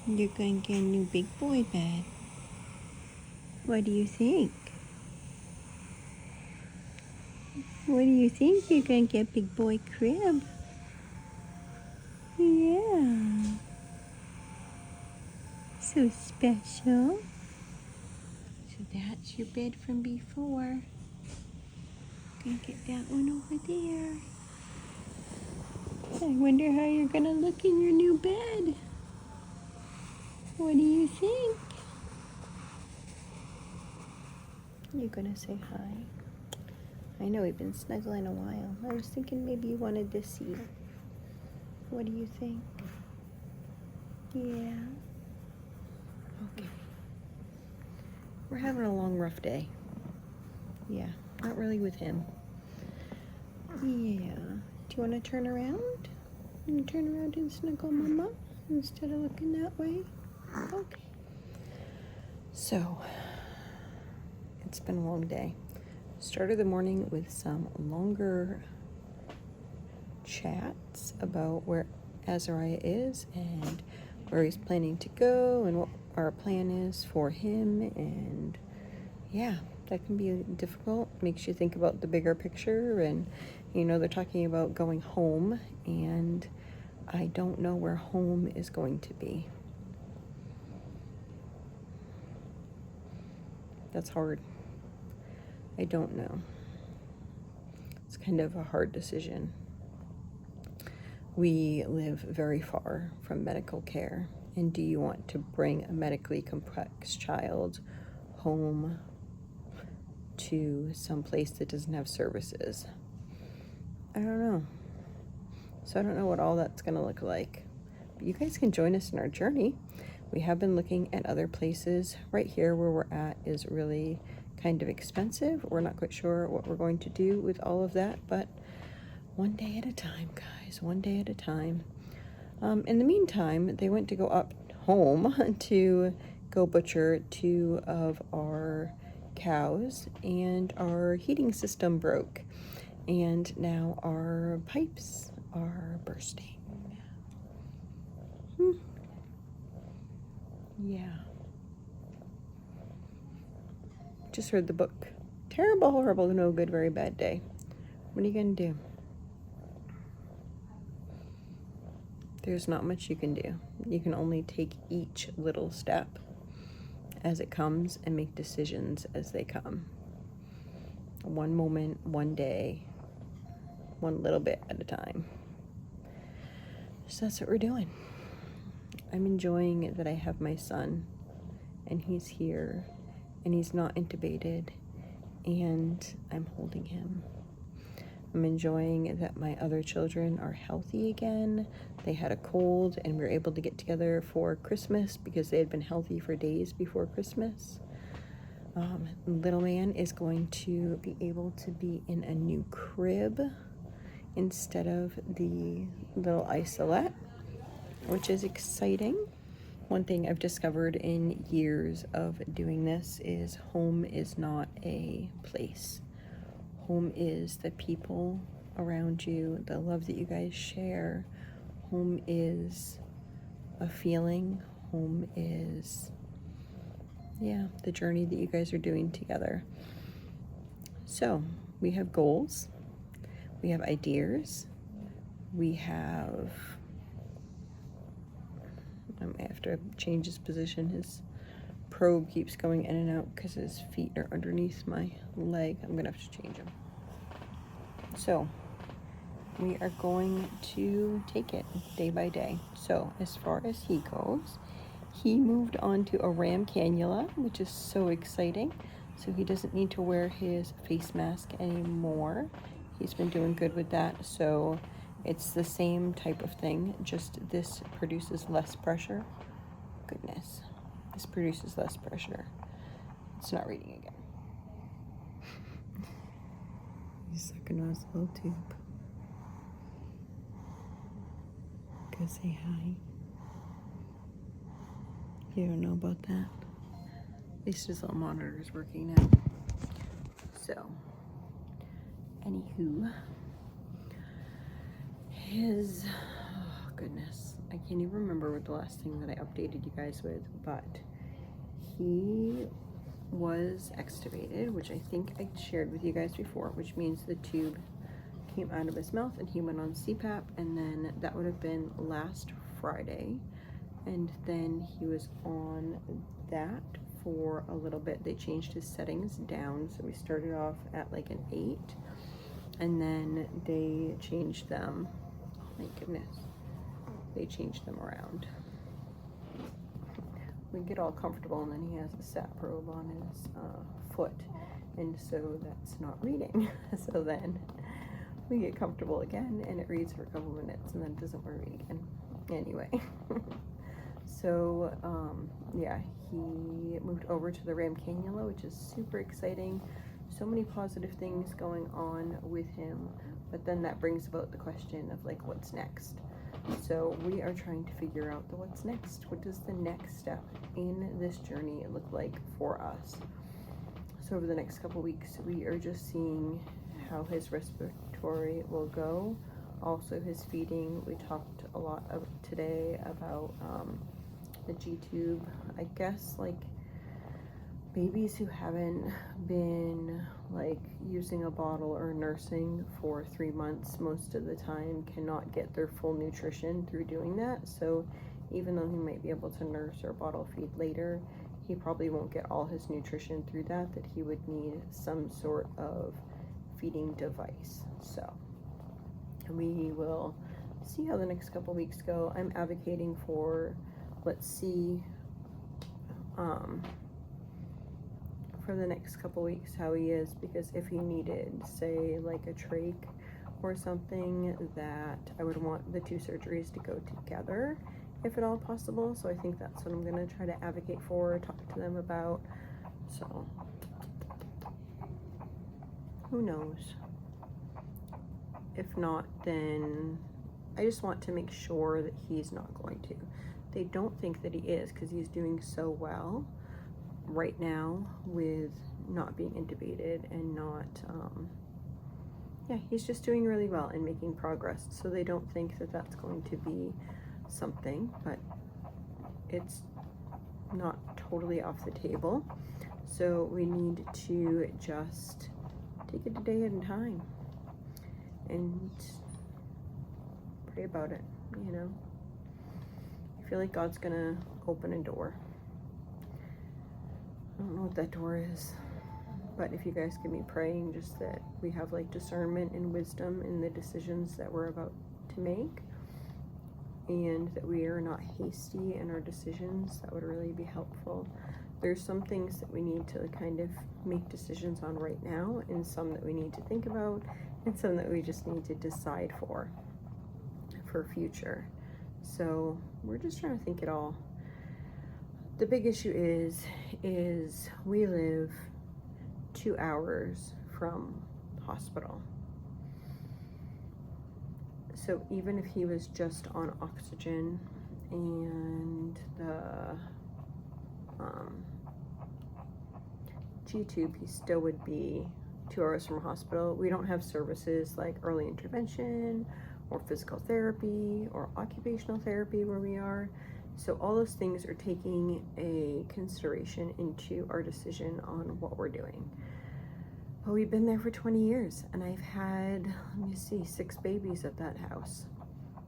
You're going to get a new big boy bed. What do you think? What do you think? You're going to get big boy crib. Yeah. So special. So that's your bed from before. Gonna get that one over there. I wonder how you're gonna look in your new bed. What do you think? You gonna say hi? I know we've been snuggling a while. I was thinking maybe you wanted to see. What do you think? Yeah. Okay. We're having a long, rough day. Yeah, not really with him. Yeah. Do you want to turn around? And turn around and snuggle Mama instead of looking that way? Okay. So, it's been a long day. Started the morning with some longer chats about where Azariah is and where he's planning to go and what our plan is for him. And yeah, that can be difficult. Makes you think about the bigger picture. And you know, they're talking about going home, and I don't know where home is going to be. That's hard. I don't know. It's kind of a hard decision. We live very far from medical care, and do you want to bring a medically complex child home to some place that doesn't have services? I don't know. So I don't know what all that's going to look like. But you guys can join us in our journey. We have been looking at other places. Right here where we're at is really kind of expensive. We're not quite sure what we're going to do with all of that, but one day at a time, guys, one day at a time. In the meantime, they went to go up home to go butcher 2 of our cows, and our heating system broke, and now our pipes are bursting. Yeah. Just read the book. Terrible, horrible, no good, very bad day. What are you gonna do? There's not much you can do. You can only take each little step as it comes and make decisions as they come. One moment, one day, one little bit at a time. So that's what we're doing. I'm enjoying that I have my son, and he's here, and he's not intubated, and I'm holding him. I'm enjoying that my other children are healthy again. They had a cold, and we were able to get together for Christmas because they had been healthy for days before Christmas. Little man is going to be able to be in a new crib instead of the little isolette, which is exciting. One thing I've discovered in years of doing this is home is not a place. Home is the people around you, the love that you guys share. Home is a feeling. Home is, the journey that you guys are doing together. So we have goals. We have ideas. We have, I have to change his position. His probe keeps going in and out because his feet are underneath my leg. I'm gonna have to change him. So we are going to take it day by day. So as far as he goes, he moved on to a ram cannula, which is so exciting. So he doesn't need to wear his face mask anymore. He's been doing good with that. So it's the same type of thing, just this produces less pressure. Goodness, this produces less pressure. It's not reading again. He's sucking on his little tube. Go say hi. You don't know about that? At least his little monitor is working now. So, anywho, his, oh goodness, I can't even remember what the last thing that I updated you guys with, but he was extubated, which I think I shared with you guys before, which means the tube came out of his mouth and he went on CPAP, and then that would have been last Friday, and then he was on that for a little bit. They changed his settings down, so we started off at like an 8, and then they changed them, oh my goodness, they changed them around. We get all comfortable, and then he has a sat probe on his foot, and so that's not reading. So then we get comfortable again, and it reads for a couple minutes, and then it doesn't want to read again. Anyway, so yeah, he moved over to the Ram cannula, which is super exciting. So many positive things going on with him, but then that brings about the question of like, what's next? So we are trying to figure out the what's next. What does the next step in this journey look like for us? So over the next couple weeks, we are just seeing how his respiratory will go. Also his feeding. We talked a lot today about the G-tube. I guess like babies who haven't been like using a bottle or nursing for 3 months most of the time cannot get their full nutrition through doing that. So even though he might be able to nurse or bottle feed later, he probably won't get all his nutrition through that he would need some sort of feeding device. So we will see how the next couple weeks go. I'm advocating for, let's see, for the next couple weeks how he is, because if he needed, say, like a trach or something, that I would want the 2 surgeries to go together if at all possible. So I think that's what I'm going to try to advocate for, talk to them about. So who knows? If not, then I just want to make sure that he's not going to. They don't think that he is, because he's doing so well right now with not being intubated and not, yeah, he's just doing really well and making progress. So they don't think that that's going to be something, but it's not totally off the table. So we need to just take it a day at a time and pray about it, you know. I feel like God's gonna open a door. I don't know what that door is, but if you guys can be praying just that we have like discernment and wisdom in the decisions that we're about to make, and that we are not hasty in our decisions, that would really be helpful. There's some things that we need to kind of make decisions on right now, and some that we need to think about, and some that we just need to decide for future. So we're just trying to think it all. The big issue is we live 2 hours from hospital. So even if he was just on oxygen and the G-tube, he still would be 2 hours from hospital. We don't have services like early intervention or physical therapy or occupational therapy where we are. So all those things are taking a consideration into our decision on what we're doing. But we've been there for 20 years, and I've had, let me see, 6 babies at that house.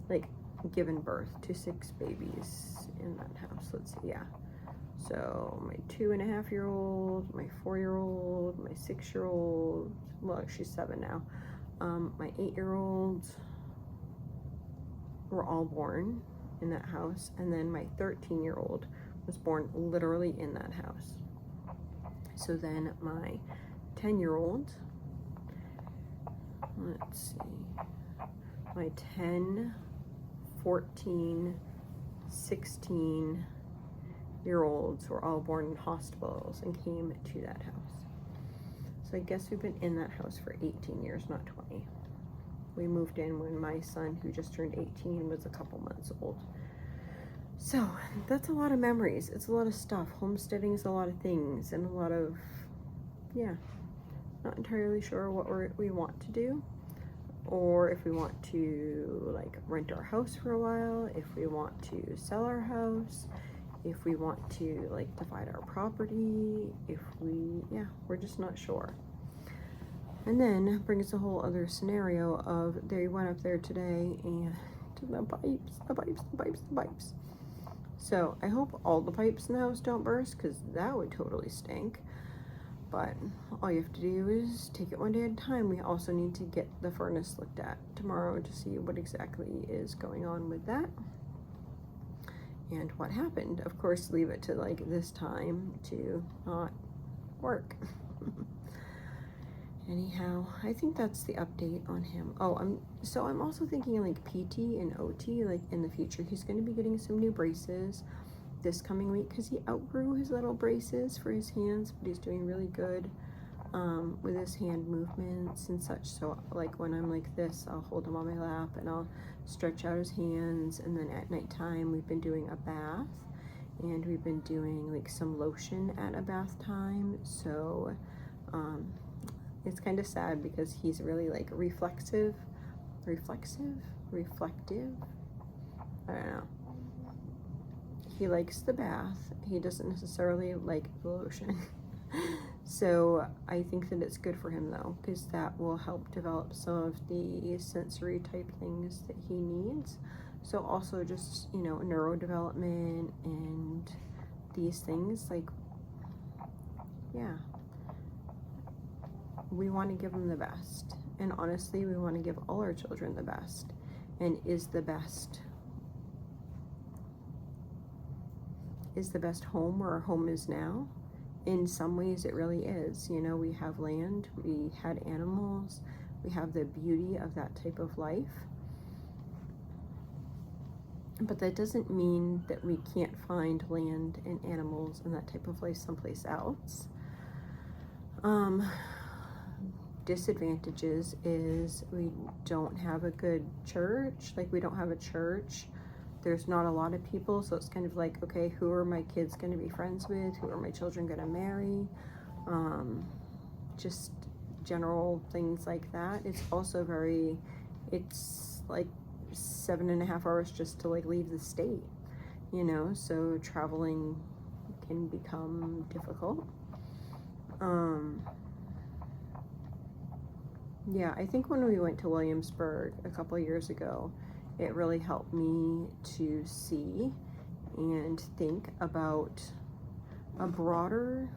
Like, given birth to 6 babies in that house. Let's see, yeah. So my 2.5-year-old, my 4-year-old, my 6-year-old, well, she's 7 now. My 8-year-old were all born in that house, and then my 13-year-old was born literally in that house. So then my 10-year-old, let's see, my 10, 14, 16-year-olds were all born in hospitals and came to that house. So I guess we've been in that house for 18 years, not 20. We moved in when my son, who just turned 18, was a couple months old. So that's a lot of memories. It's a lot of stuff. Homesteading is a lot of things, and a lot of, yeah, not entirely sure what we want to do. or if we want to like rent our house for a while, if we want to sell our house, if we want to like divide our property, we're just not sure. And then brings a whole other scenario of they went up there today and the pipes. So I hope all the pipes in the house don't burst, because that would totally stink. But all you have to do is take it one day at a time. We also need to get the furnace looked at tomorrow to see what exactly is going on with that and what happened. Of course, leave it to like this time to not work. Anyhow, I think that's the update on him. Oh, I'm also thinking like PT and OT, like in the future. He's going to be getting some new braces this coming week because he outgrew his little braces for his hands, but he's doing really good with his hand movements and such. So like when I'm like this, I'll hold him on my lap and I'll stretch out his hands. And then at nighttime, we've been doing a bath, and we've been doing like some lotion at a bath time. So it's kind of sad because he's really like reflective, reflective. I don't know. He likes the bath. He doesn't necessarily like the lotion. So I think that it's good for him though, because that will help develop some of the sensory type things that he needs. So also just, you know, neurodevelopment and these things, like, yeah. We want to give them the best. And honestly, we want to give all our children the best. And is the best home where our home is now? In some ways it really is. You know, we have land, we had animals, we have the beauty of that type of life. But that doesn't mean that we can't find land and animals and that type of life someplace else. Disadvantages is we don't have a good church. Like, we don't have a church. There's not a lot of people, so it's kind of like, okay, who are my kids going to be friends with? Who are my children going to marry? Just general things like that. It's also it's like 7.5 hours just to like leave the state, you know, so traveling can become difficult. Yeah, I think when we went to Williamsburg a couple of years ago, it really helped me to see and think about a broader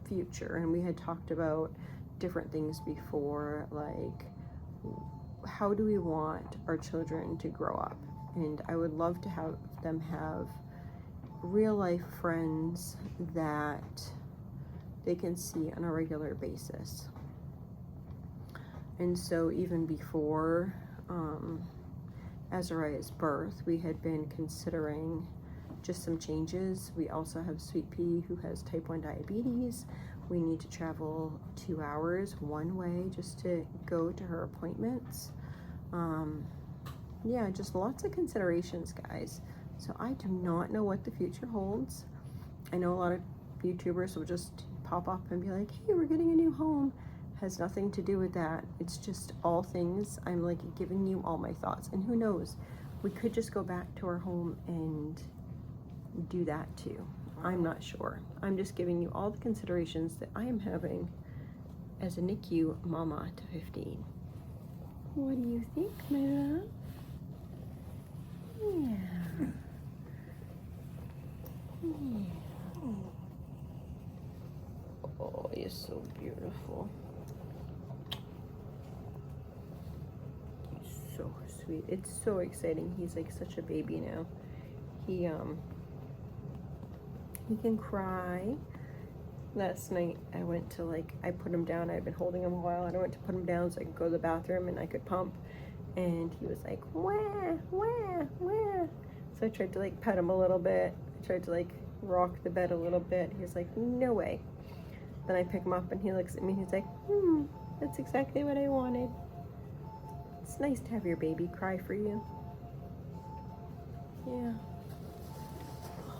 future. And we had talked about different things before, like how do we want our children to grow up? And I would love to have them have real life friends that they can see on a regular basis. And so even before Azariah's birth, we had been considering just some changes. We also have Sweet Pea, who has type 1 diabetes. We need to travel 2 hours one way just to go to her appointments. Yeah, just lots of considerations, guys. So I do not know what the future holds. I know a lot of YouTubers will just pop up and be like, hey, we're getting a new home. Has nothing to do with that. It's just all things. I'm like giving you all my thoughts, and who knows, we could just go back to our home and do that too. I'm not sure. I'm just giving you all the considerations that I am having as a NICU mama to 15. What do you think, my love? Yeah. Oh, you're so beautiful. So sweet. It's so exciting. He's like such a baby now. He can cry. Last night I went to I put him down. I've been holding him a while, and I went to put him down so I could go to the bathroom and I could pump, and he was like, wah, wah, wah. So I tried to pet him a little bit. I tried to rock the bed a little bit. He was like, no way. Then I pick him up and he looks at me and he's like, that's exactly what I wanted. It's nice to have your baby cry for you. Yeah.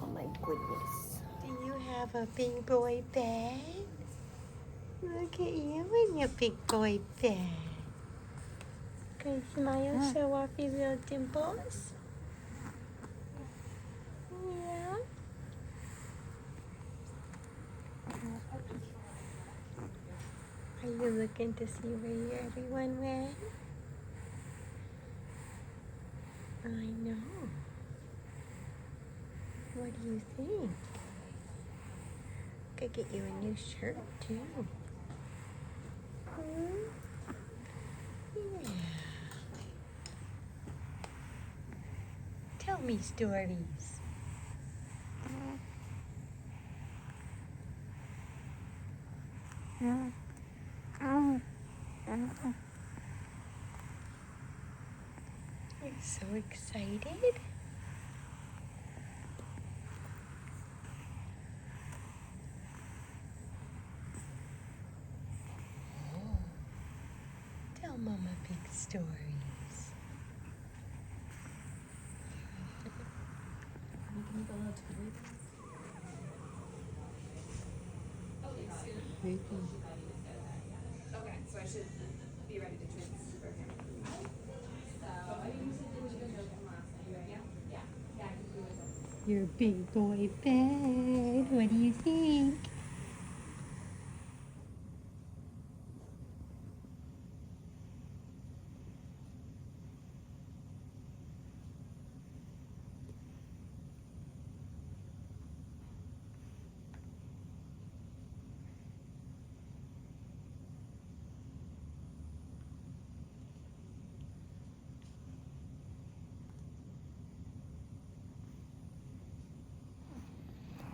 Oh my goodness. Do you have a big boy bed? Look at you in your big boy bed. Okay, smile, show off your little dimples. Yeah. Are you looking to see where everyone went? I know. What do you think? Could get you a new shirt too. Yeah. Tell me stories. You're so excited. Oh, tell Mama big stories. Okay, so I should be ready to transfer him. Your big boy bed. What do you think?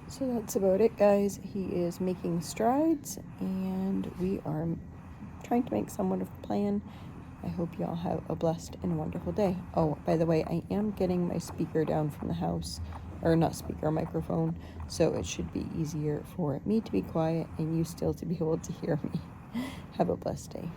So that's about it, guys. He is making strides, and we are trying to make somewhat of a plan. I hope y'all have a blessed and wonderful day. Oh, by the way, I am getting my speaker down from the house, or not speaker, microphone, so it should be easier for me to be quiet and you still to be able to hear me. Have a blessed day.